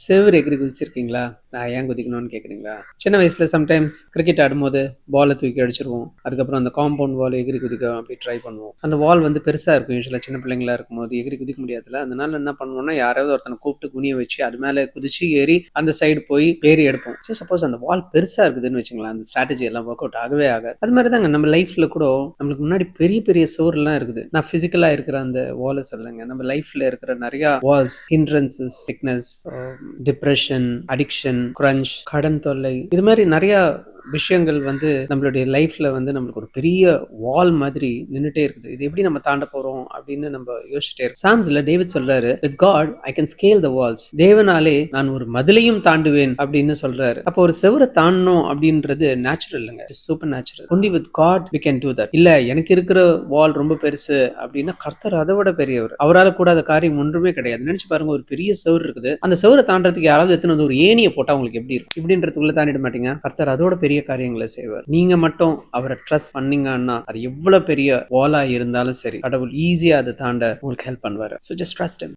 செவுரு எகிறி குதிச்சிருக்கீங்களா? நான் ஏன் குதிக்கணும்னு கேட்குறீங்களா? சின்ன வயசுல சம்டைம்ஸ் கிரிக்கெட் ஆடும்போது பால தூக்கி அடிச்சுருவோம். அதுக்கப்புறம் அந்த காம்பவுண்ட் வால் எகிறி குதிக்க அப்படி ட்ரை பண்ணுவோம். அந்த வால் வந்து பெருசா இருக்கும். யூசுவலா சின்ன பிள்ளைங்களா இருக்கும்போது எகிறி குதிக்க முடியாதுல்ல. அதனால என்ன பண்ணுவோம்னா, யாராவது ஒருத்தன கூப்பிட்டு குனிய வச்சு அது மேல குதிச்சு ஏறி அந்த சைடு போய் ஏறி எடுப்போம். சப்போஸ் அந்த வால் பெருசா இருக்குதுன்னு வச்சுக்கங்களேன், அந்த ஸ்ட்ராட்டஜி எல்லாம் ஒர்க் அவுட் ஆகவே ஆகாது. அது மாரி தாங்க நம்ம லைஃப்ல கூட நம்மளுக்கு முன்னாடி பெரிய பெரிய சுவர்லாம் இருக்குது. நான் பிசிக்கலா இருக்கிற அந்த வால சொல்லலங்க. நம்ம லைஃப்ல இருக்கிற நெறைய walls, hindrances, sickness, depression, addiction, crunch, கடன் தொல்லை, இது மாதிரி நிறைய விஷயங்கள் வந்து நம்மளுடைய லைஃப்ல வந்து நம்மளுக்கு ஒரு பெரிய வால் மாதிரி நின்னுட்டே இருக்குது. இது எப்படி நம்ம தாண்ட போறோம் அப்படின்னு நம்ம யோசிச்சுட்டே இருக்கோம். சாம்ஸ்ல டேவிட் சொல்றாரு, with God I can scale the walls. தேவனாலே நான் ஒரு மதிலையும் தாண்டுவேன் அப்படின்னு சொல்றாரு. அப்போ ஒரு செவரை தாண்டணும் அப்படின்றது நேச்சுரல் இல்லைங்க, super natural. only with God we can do that. இல்ல எனக்கு இருக்கிற வால் ரொம்ப பெருசு அப்படின்னா கர்த்தர் அதை விட பெரியவர். அவரால் கூடாத காரியம் ஒன்றுமே கிடையாது. நினைச்சு பாருங்க, ஒரு பெரிய செவர் இருக்குது. அந்த செவரை தாண்டறதுக்கு யாராவது எத்தனை வந்து ஒரு ஏணியை போட்டா உங்களுக்கு எப்படி இருக்கும்? இப்படின்றதுக்குள்ள தாண்டிட மாட்டீங்க. கர்த்தர் அதோட பெரிய காரியங்களை செய்வார். நீங்க மட்டும் அவரை ட்ரஸ்ட் பண்ணீங்கன்னா அது எவ்வளவு பெரிய வாலா இருந்தாலும் சரி, கடவுள் ஈஸியா அதை தாண்ட உங்களுக்கு ஹெல்ப் பண்ணுவாரு. So just trust him.